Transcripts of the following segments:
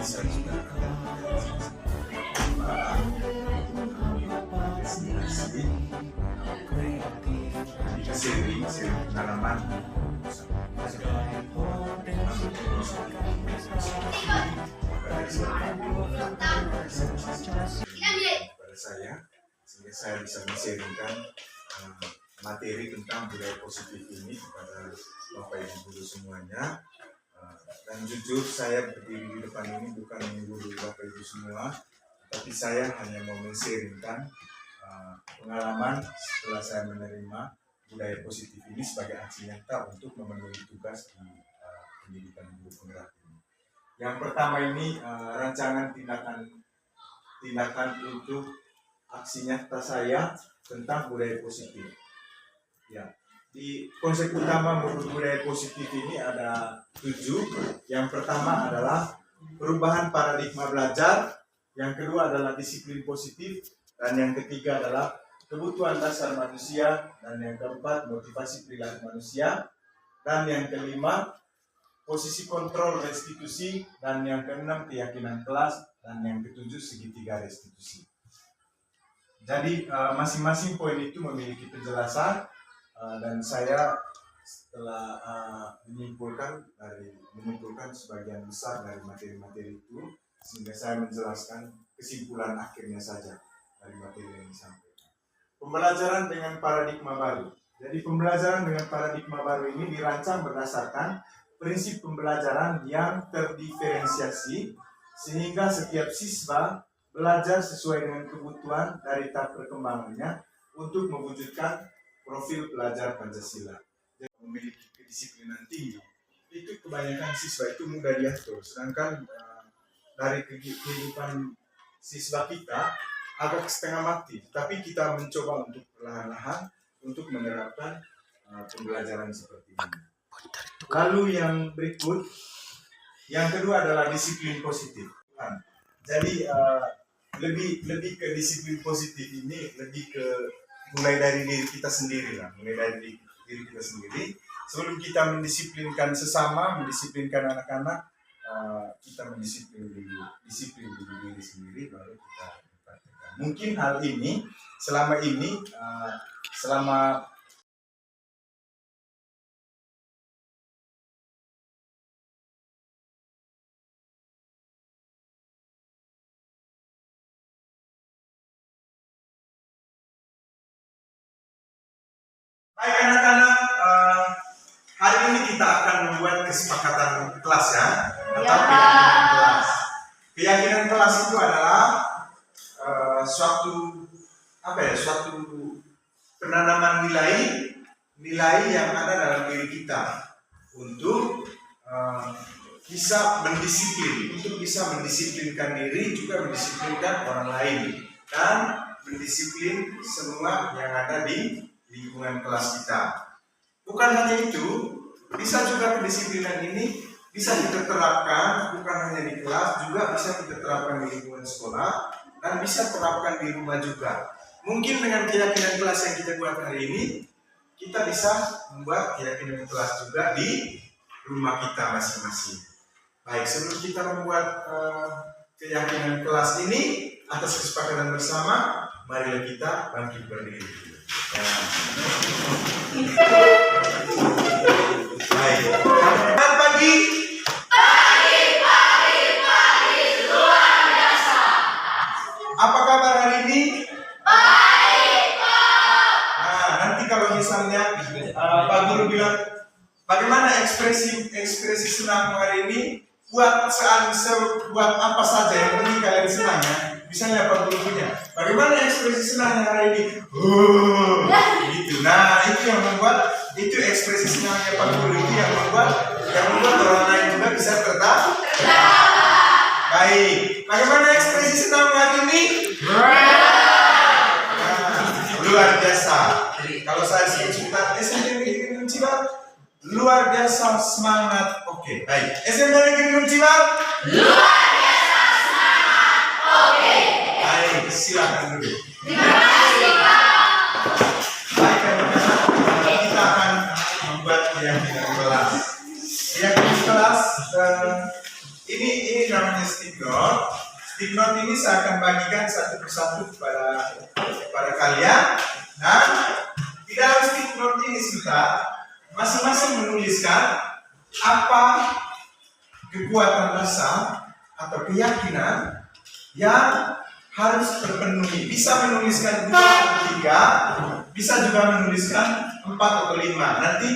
bisa juga sering pengalaman pada saya, sehingga saya bisa men-sharingkan materi tentang budaya positif ini kepada Bapak Ibu guru semuanya. Dan jujur saya berdiri di depan ini bukan menggurui Bapak Ibu semua, tapi saya hanya mau men-sharingkan pengalaman setelah saya menerima budaya positif ini sebagai aksi nyata untuk memenuhi tugas di pendidikan guru penggerak ini. Yang pertama ini rancangan tindakan untuk aksi nyata saya tentang budaya positif. Ya, di konsep utama budaya positif ini ada 7. Yang pertama adalah perubahan paradigma belajar, yang kedua adalah disiplin positif, dan yang ketiga adalah kebutuhan dasar manusia, dan yang keempat motivasi perilaku manusia, dan yang kelima posisi kontrol restitusi, dan yang keenam keyakinan kelas, dan yang ketujuh segitiga restitusi. Jadi masing-masing poin itu memiliki penjelasan, dan saya setelah menyimpulkan sebagian besar dari materi-materi itu, sehingga saya menjelaskan kesimpulan akhirnya saja dari materi yang disampaikan. Pembelajaran dengan paradigma baru. Jadi pembelajaran dengan paradigma baru ini dirancang berdasarkan prinsip pembelajaran yang terdiferensiasi, sehingga setiap siswa belajar sesuai dengan kebutuhan dari tahap perkembangannya untuk mewujudkan profil pelajar Pancasila. Jadi memiliki kedisiplinan tinggi, itu kebanyakan siswa itu mudah diatur, sedangkan dari kehidupan siswa kita agak setengah mati, tapi kita mencoba untuk perlahan-lahan untuk menerapkan pembelajaran seperti ini. Lalu yang berikut, yang kedua adalah disiplin positif. Jadi lebih ke disiplin positif ini lebih ke mulai dari diri kita sendiri lah, diri kita sendiri. Sebelum kita mendisiplinkan sesama, mendisiplinkan anak-anak, kita mendisiplin diri sendiri, baru kita praktekkan. Mungkin hal ini selama baik anak-anak, hari ini kita akan membuat kesepakatan kelas ya, atau keyakinan kelas. Keyakinan kelas itu adalah suatu penanaman nilai yang ada dalam diri kita untuk bisa mendisiplinkan diri, juga mendisiplinkan orang lain, dan mendisiplin semua yang ada di lingkungan kelas kita. Bukan hanya itu, bisa juga kedisiplinan ini bisa kita terapkan bukan hanya di kelas, juga bisa kita terapkan di lingkungan sekolah, dan bisa terapkan di rumah juga. Mungkin dengan keyakinan kelas yang kita buat hari ini, kita bisa membuat keyakinan kelas juga di rumah kita masing-masing. Baik, sebelum kita membuat keyakinan kelas ini atas kesepakatan bersama, marilah kita bangkit berdiri. Baik. Selamat pagi. Pagi luar biasa. Apa kabar hari ini? Baik, Pak. Nah, nanti kalau misalnya Pak Guru bilang bagaimana ekspresi senang hari ini, buat apa saja yang penting kalian senang ya. Misalnya Pak Guru punya, bagaimana ekspresi senangnya hari ini? Gitu. Nah, itu yang membuat, itu ekspresi senangnya Pak Guru itu yang membuat orang lain juga bisa tertawa. Baik. Bagaimana ekspresi senang hari ini? Luar biasa. Kalau saya sebut SMP Negeri Gunung Cibar, luar biasa semangat. Oke, baik. SMP Negeri Gunung Cibar, luar biasa semangat. Oke. Baik, silakan dulu. Terima kasih, Pak. Baik, kita akan membuat keyakinan kelas. Keyakinan kelas, ini namanya stick note. Stick note ini saya akan bagikan satu persatu kepada kalian. Dan di dalam stick note ini sudah masing-masing menuliskan apa kekuatan rasa atau keyakinan yang harus terpenuhi. Bisa menuliskan 2 atau 3, bisa juga menuliskan 4 atau 5. Nanti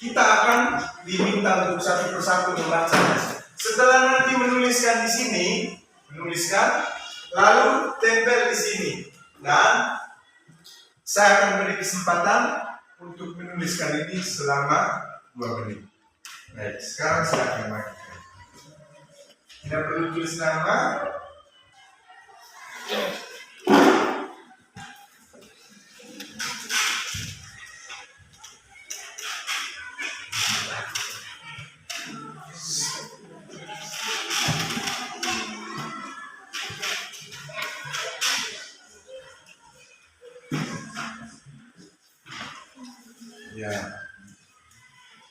kita akan diminta untuk satu persatu membacanya. Setelah nanti menuliskan di sini, lalu tempel di sini, dan saya akan beri kesempatan untuk menuliskan ini selama 2 menit. Baik, sekarang saya akan bagikan. Tidak perlu tulis nama. Ya,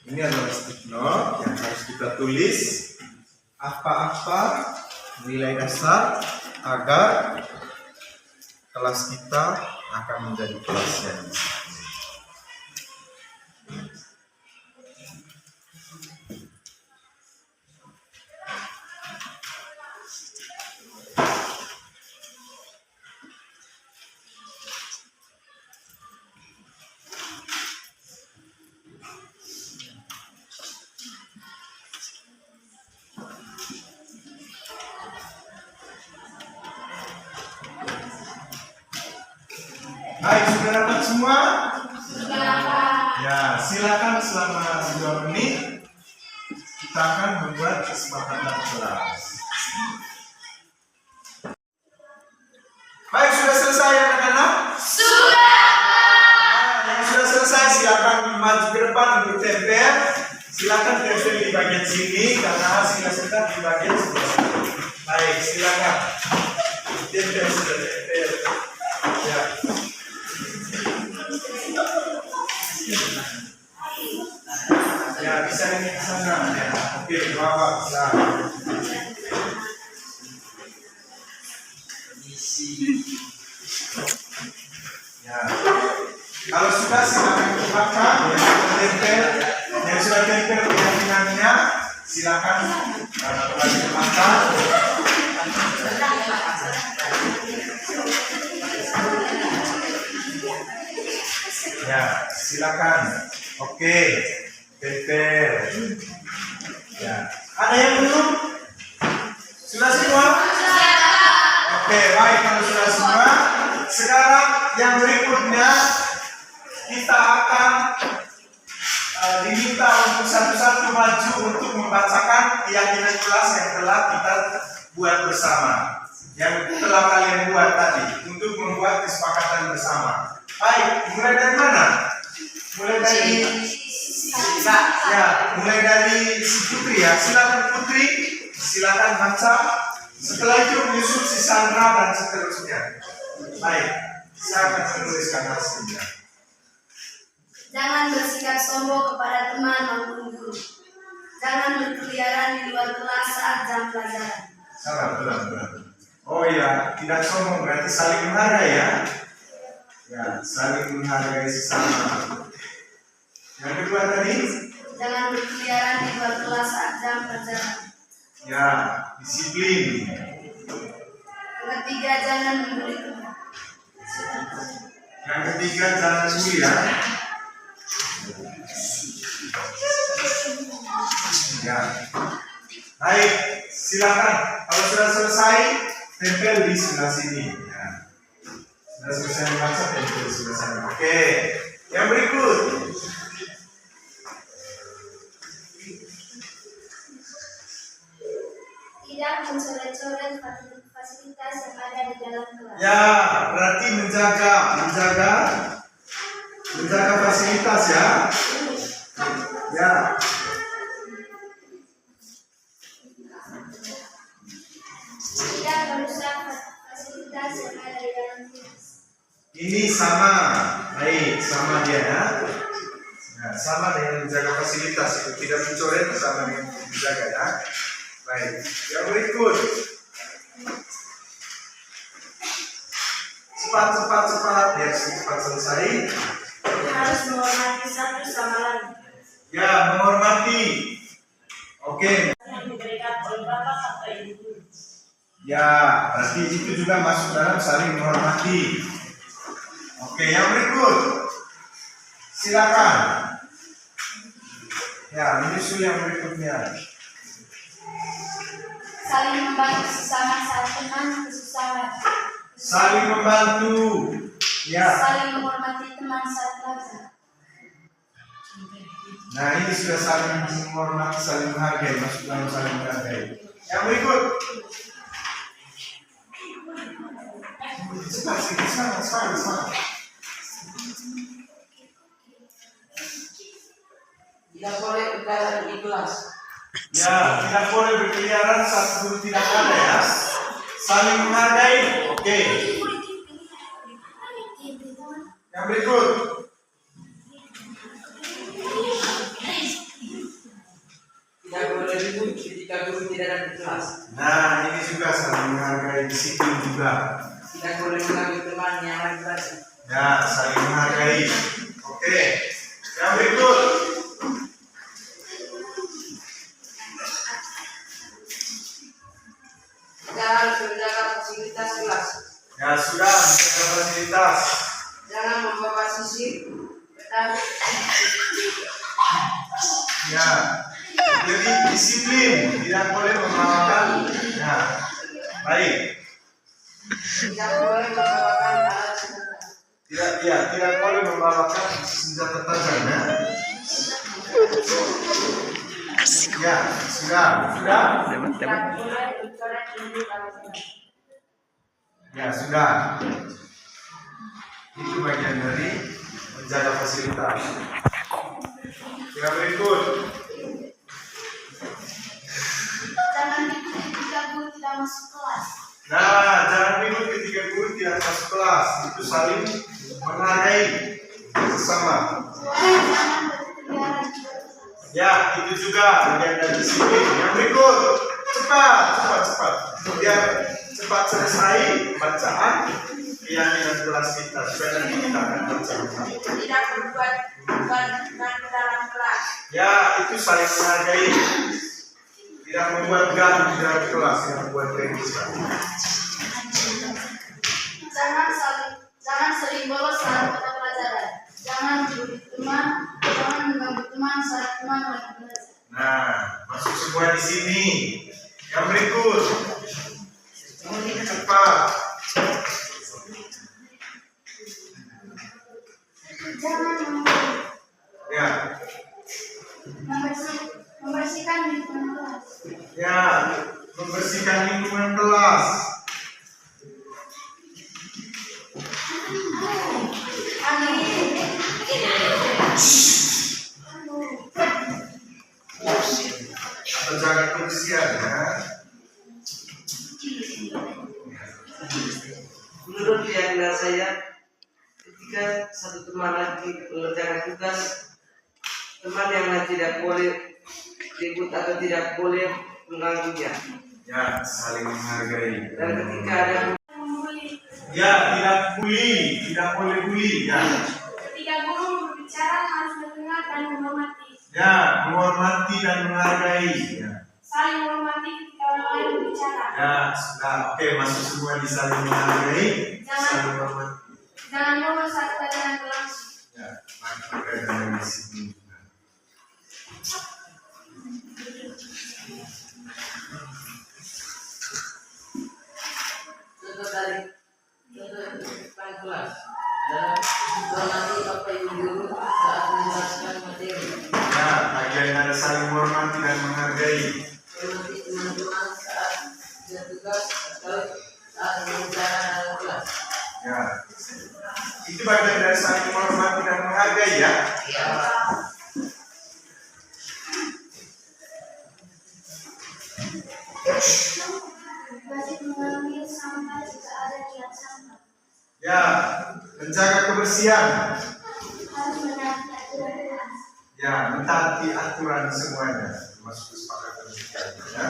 ini adalah stick note yang harus kita tulis apa-apa nilai dasar agar kelas kita akan menjadi kelas yang baik, sudah dapat semua? Sudah. Ya, silakan selama 2 menit kita akan membuat kesepakatan kelas. Baik, sudah selesai anak-anak? Sudah. Nah, yang sudah selesai silakan maju ke depan untuk tempel. Silakan tempel di bagian sini karena hasilnya sudah di bagian sebelah. Baik, silakan. Tempel sudah tempel. Ya. Ya, bisa ini ke sana. Ya. Oke, bawa. Nah. Ya. Kalau sudah silakan ke belakang. Yang sudah tempel keyakinannya silakan kembali ke belakang. Ya, silakan. Oke, tempel. Ya, ada yang belum? Sudah semua? Oke, baik kalau sudah semua. Sekarang yang berikutnya kita akan diminta untuk satu-satu maju untuk membacakan keyakinan kelas yang telah kita buat bersama, yang telah kalian buat tadi untuk membuat kesepakatan bersama. Baik, mulai dari mana? Mulai dari mulai dari si Putri ya. Silakan Putri, silakan baca. Setelah itu menyusul si Sandra dan seterusnya. Baik, saya akan menuliskan hasilnya. Jangan bersikap sombong kepada teman maupun guru. Jangan berkeliaran di luar kelas saat jam pelajaran. Salah, betul. Oh iya, tidak sombong berarti saling menghargai ya. Ya, saling menghargai sesama. Yang kedua tadi? Jangan berkeliaran di luar kelas saat jam pelajaran. Ya, disiplin. Yang ketiga, jangan membuli teman. Yang ketiga, jangan bully ya. Ya. Baik, silakan. Kalau sudah selesai, tempel di sebelah sini. Ya. Sudah selesai membaca, tempel di sebelah sana. Oke. Yang berikut. Tidak mencoret-coret fasilitas yang ada di dalam kelas. Ya, berarti menjaga fasilitas ya. Ya. Tidak merusak fasilitas yang ada di dalam kelas. Ini sama, baik, sama dia ya. Nah, sama dengan menjaga fasilitas itu, tidak mencoret sama dengan menjaga ya. Baik, yang berikut. Cepat, biar cepat selesai. Harus menghormati satu sama lain. Ya, menghormati. Oke. Yang diberikan oleh bapak atau ibu. Ya, berarti itu juga masuk dalam saling menghormati. Oke, yang berikut. Silakan. Ya, menyusul yang berikutnya. Saling membantu sesama saat teman kesusahan. Saling membantu. Ya. Saling menghormati teman saat belajar. Nah, ini sudah saling menghormati, saling menghargai, masuk dalam saling menghargai. Yang berikut. Semangat. Tidak boleh berkeliaran di kelas. Ya, tidak boleh berkeliaran saat guru tidak ada ya. Saling menghargai. Oke. Yang berikut. Tidak boleh ribut ketika guru tidak ada di kelas. Nah, ini juga saling menghargai, disiplin juga. Tidak boleh mengganggu teman yang lagi belajar. Ya, saling menghargai. Oke. Yang berikut. Kita harus menjaga fasilitas kelas. Ya, sudah menjaga fasilitas. Jangan membawa sisir, peta. Ya, jadi disiplin, tidak boleh membawakan. Ya, baik. Tidak boleh membawakan alat senjata. Tidak boleh membawakan senjata tajam ya. Ya, sudah. Tidak boleh bercoret tinggi alat senjata. Ya, sudah. Itu bagian dari menjaga fasilitas. Yang berikut. Jangan ribut ketika guru tidak masuk kelas. Nah, jangan ribut ketika guru tidak masuk kelas. Itu saling menghargai sesama. Jangan berkeliaran di luar kelas. Ya, itu juga bagian dari disiplin. Yang berikut, cepat. Biar cepat selesai bacaan keyakinan kelas kita. Supaya nanti kita akan baca. Tidak berbuat bukan dalam kelas. Ya, itu saling menghargai. Tidak membuat gaduh di dalam kelas, yang membuat renggisan. Jangan sering bolos saat mata pelajaran. Jangan mengganggu teman saat teman lagi belajar. Nah, masuk semua di sini. Yang berikut, cepat. Jangan Ya, membersihkan lingkungan kelas. ya, membersihkan lingkungan kelas. Atau jaga kebersihan ya. Menurut keyakinan saya, ketika satu teman lagi mengerjakan tugas, teman yang lain tidak boleh ribut atau tidak boleh mengganggunya. Ya, saling menghargai. Dan ketika ada Ya, tidak boleh bully. Ya, Ketika guru berbicara harus mendengar dan menghormati. ya, menghormati dan menghargai. Ya. Saling menghormati ketika orang lain berbicara. Ya, sudah. Oke, masuk semua di saling menghargai, saling menghormati. Jangan bolos saat pelajaran kelas. Ya, maka dengan disiplin juga. contoh dari depan kelas dalam menghormati bapak ibu guru saat menjelaskan materi, Ya, bagian ada saling menghormati dan menghargai. menghormati teman-teman saat bertugas atau saat berbicara dalam kelas. Ya, itu bagian dari saling menghormati dan menghargai ya. Wajib mengambil sampah jika ada kiat sampah. Ya, menjaga kebersihan. Harus menaati aturan kelas. Ya, mentaati aturan semuanya, termasuk kesepakatan kita. Ya.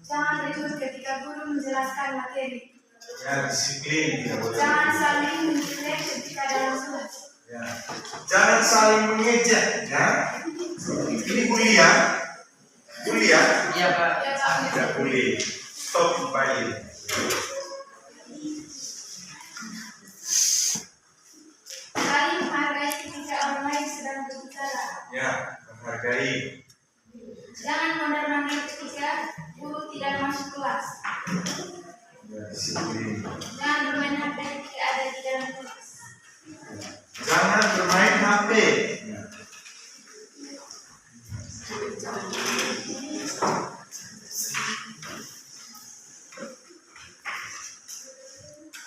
Jangan ribut ketika guru menjelaskan materi. Ya, disiplin tidak boleh. Jangan saling menjelek ketika dalam kelas. Ya. Jangan saling mengejek, ya. Ini bully ya. Bully ya. Iya Pak. Tidak boleh. Stop bullying. Saling menghargai ketika orang lain sedang berbicara. Ya, menghargai. Jangan mondar-mandir ketika guru tidak masuk kelas. Ya, disiplin. Jangan bermain HP ketika ada di dalam kelas. Jangan bermain HP. Ya.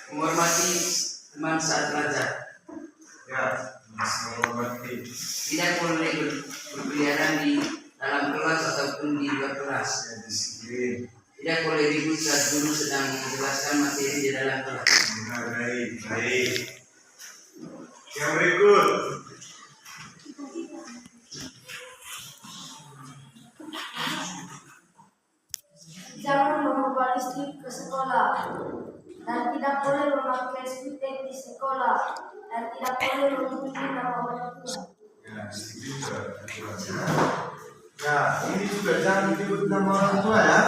Menghormati teman saat belajar. Ya, menghormati. Tidak boleh berkeliaran di dalam kelas ataupun di luar kelas. Ya, disiplin. Tidak boleh ribut saat guru sedang menjelaskan materi di dalam kelas. Menghargai. Baik. Yang berikut. Jangan membawa listrik ke sekolah dan tidak boleh memakai skuter di sekolah dan tidak boleh menyebut nama orang tua. Ya, disiplin juga. Ya, ini juga jangan menyebut nama orang tua ya.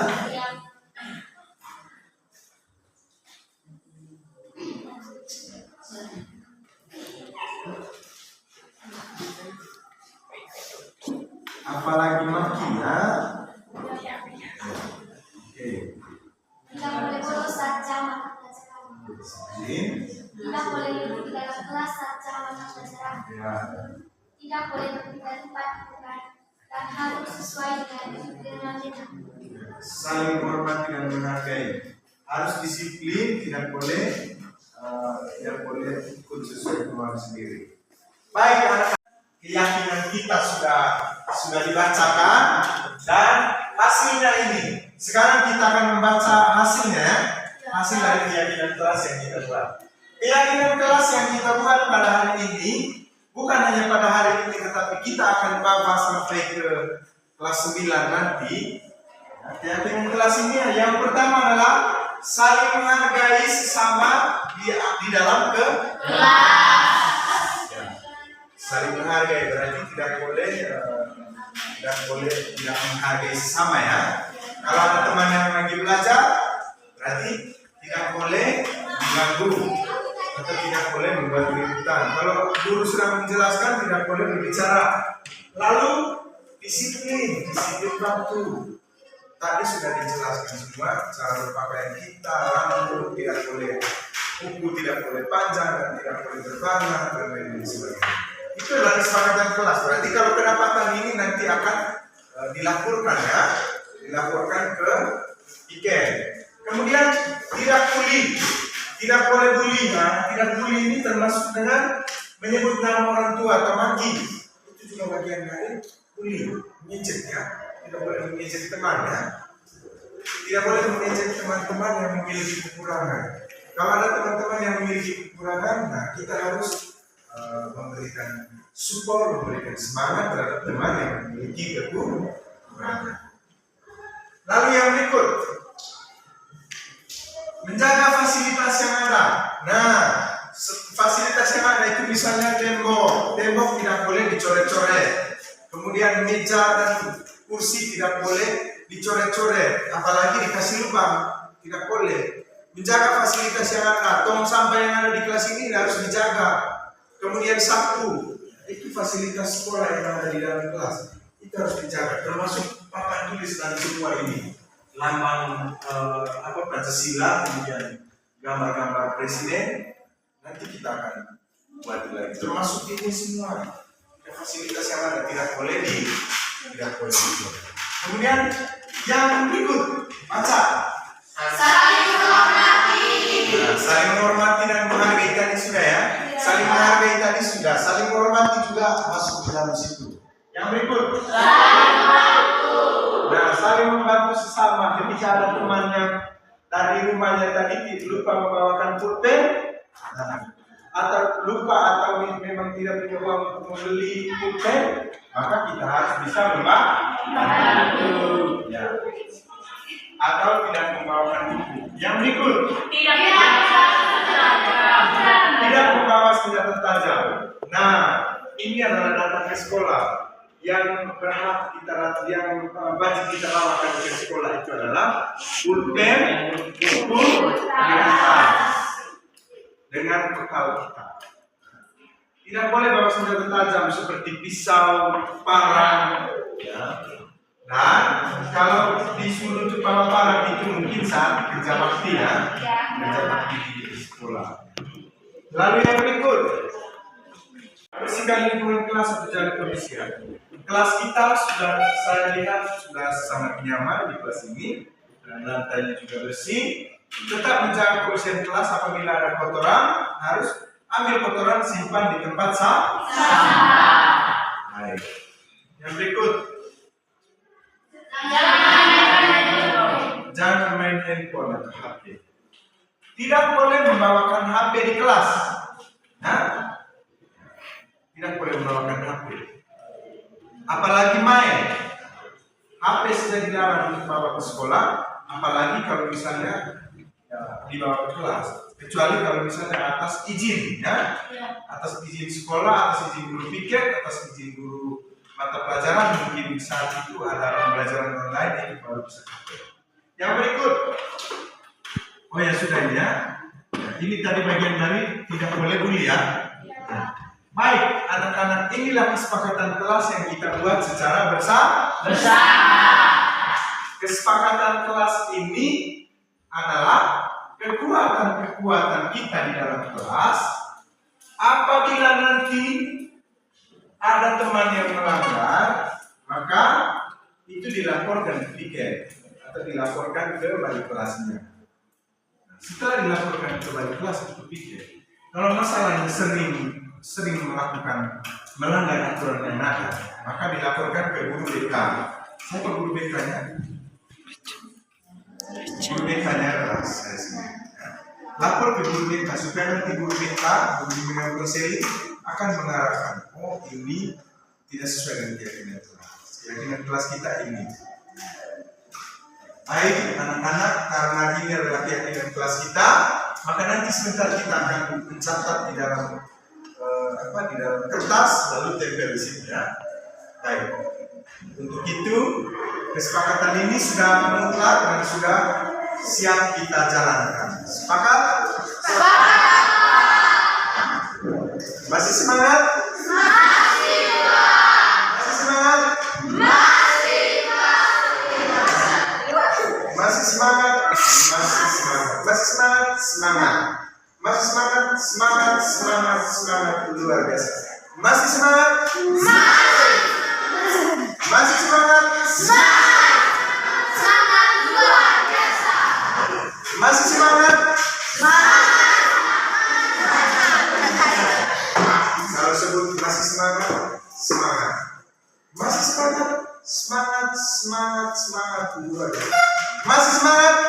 Apalagi maki ya. Oke. Tidak boleh bolos saat jam makan pelajaran. Disiplin. Tidak boleh duduk di dalam kelas saat jam makan pelajaran. Ya. Tidak boleh berpindah tempat dan harus sesuai dengan kita. Saling menghormati dan menghargai. Harus disiplin, tidak boleh ikut sesuai kemauan sendiri. Baik, anak-anak, keyakinan kita sudah dibacakan dan hasilnya ini. Sekarang kita akan membaca hasilnya, hasil dari keyakinan kelas yang kita buat. Keyakinan kelas yang kita buat pada hari ini bukan hanya pada hari ini, tetapi kita akan bawa sampai ke kelas 9 nanti. Keyakinan kelas ini yang pertama adalah saling menghargai sesama di dalam kelas. Ya. Saling menghargai berarti tidak boleh tidak menghargai sesama ya. Kalau ada teman yang lagi belajar, berarti tidak boleh mengganggu atau tidak boleh membuat keributan. Kalau guru sedang menjelaskan, tidak boleh berbicara. Lalu disiplin waktu. Tadi sudah dijelaskan semua cara berpakaian kita, rambut tidak boleh, kuku tidak boleh panjang dan tidak boleh berwarna dan lain sebagainya. Itu adalah kesepakatan kelas. Berarti kalau kedapatan ini nanti akan dilaporkan ya, dilaporkan ke IKEN. Kemudian tidak bully, tidak boleh bully. Nah, tidak bully ini termasuk dengan menyebut nama orang tua atau maki. Itu juga bagian dari bully, mengejek ya. Tidak boleh mengejek teman ya. Tidak boleh mengejek teman-teman yang memiliki kekurangan. Kalau ada teman-teman yang memiliki kekurangan, nah kita harus memberikan support, memberikan semangat terhadap teman yang memiliki kekurangan. Lalu yang berikut, menjaga fasilitas yang ada. Nah, fasilitas yang ada itu misalnya tembok tidak boleh dicoret-coret. Kemudian meja dan kursi tidak boleh dicoret-coret, apalagi dikasih lubang, tidak boleh. Menjaga fasilitas yang ada, tong sampah yang ada di kelas ini harus dijaga. Kemudian sapu, itu fasilitas sekolah yang ada di dalam kelas, itu harus dijaga. Termasuk papan tulis dan semua ini, lambang Pancasila, kemudian gambar-gambar presiden. Nanti kita akan buat lagi. Termasuk ini semua, fasilitas yang ada tidak boleh tidak boleh. Kemudian yang berikut, baca. Saling menghormati. Nah, saling menghormati dan menghargai tadi sudah ya. Saling menghargai tadi sudah. Saling menghormati juga masuk di dalam situ. Yang berikut. Saling membantu. Nah, saling membantu sesama. Ketika ada teman yang dari rumahnya tadi lupa membawakan pulpen, nah, atau lupa atau memang tidak punya uang untuk membeli pulpen, maka kita harus bisa membantu. Ya. Atau tidak membawakan buku. Yang berikut, tidak membawa senjata tajam. Nah, ini adalah datang ke sekolah. Yang berhak kita wajib kita bawakan ke sekolah itu adalah pulpen, buku, dengan tas, dengan bekal kita. Tidak boleh bawa senjata tajam seperti pisau, parang, ya. Dan kalau disuruh untuk bawa parang itu mungkin saat kerja bakti ya, kerja bakti di sekolah. Lalu yang berikut, bersihkan lingkungan kelas atau jaga kebersihan. Kelas kita saya lihat sudah sangat nyaman di kelas ini, dan lantainya juga bersih. Tetap menjaga kebersihan kelas. Apabila ada kotoran, harus ambil kotoran simpan di tempat sampah. Baik. Yang berikut, jangan main handphone atau HP. Tidak boleh membawakan HP di kelas. Nah, tidak boleh membawakan HP. Apalagi main. HP sudah dilarang untuk bawa ke sekolah, apalagi kalau misalnya dibawa ke kelas. Kecuali kalau misalnya atas izin, ya, atas izin sekolah, atas izin guru piket, atas izin guru mata pelajaran, mungkin saat itu ada pembelajaran online itu baru bisa pakai. Yang berikut, oh ya sudah ya. Ini tadi bagian dari tidak boleh bully ya. Baik, anak-anak, inilah kesepakatan kelas yang kita buat secara bersama. Kesepakatan kelas ini adalah kekuatan kita di dalam kelas. Apabila nanti ada teman yang melanggar, maka itu dilaporkan ke piket atau dilaporkan ke wali kelasnya. Setelah dilaporkan ke wali kelas itu piket, kalau masalahnya sering melakukan melanggar aturan yang ada, maka dilaporkan ke guru BK. Siapa guru BK-nya? Guru BK-nya adalah saya sendiri. Lapor ke guru BK supaya nanti guru BK, guru bimbingan konseli akan mengarahkan, oh ini tidak sesuai dengan keyakinan kelas. Keyakinan kelas kita ini. Baik anak-anak, karena ini adalah keyakinan kelas kita, maka nanti sebentar kita akan mencatat di dalam di dalam kertas lalu tempel di sini ya. Baik. Untuk itu kesepakatan ini sudah mutlak dan sudah siap kita jalankan. Sepakat? Sepakat. Masih semangat? Masih semangat? Masih semangat? Masih semangat? Semangat. Masih semangat luar biasa. Masih semangat? Masih semangat? Sangat luar biasa. Masih semangat? Kalau sebut masih semangat, semangat. Masih semangat? Semangat luar biasa. Masih semangat?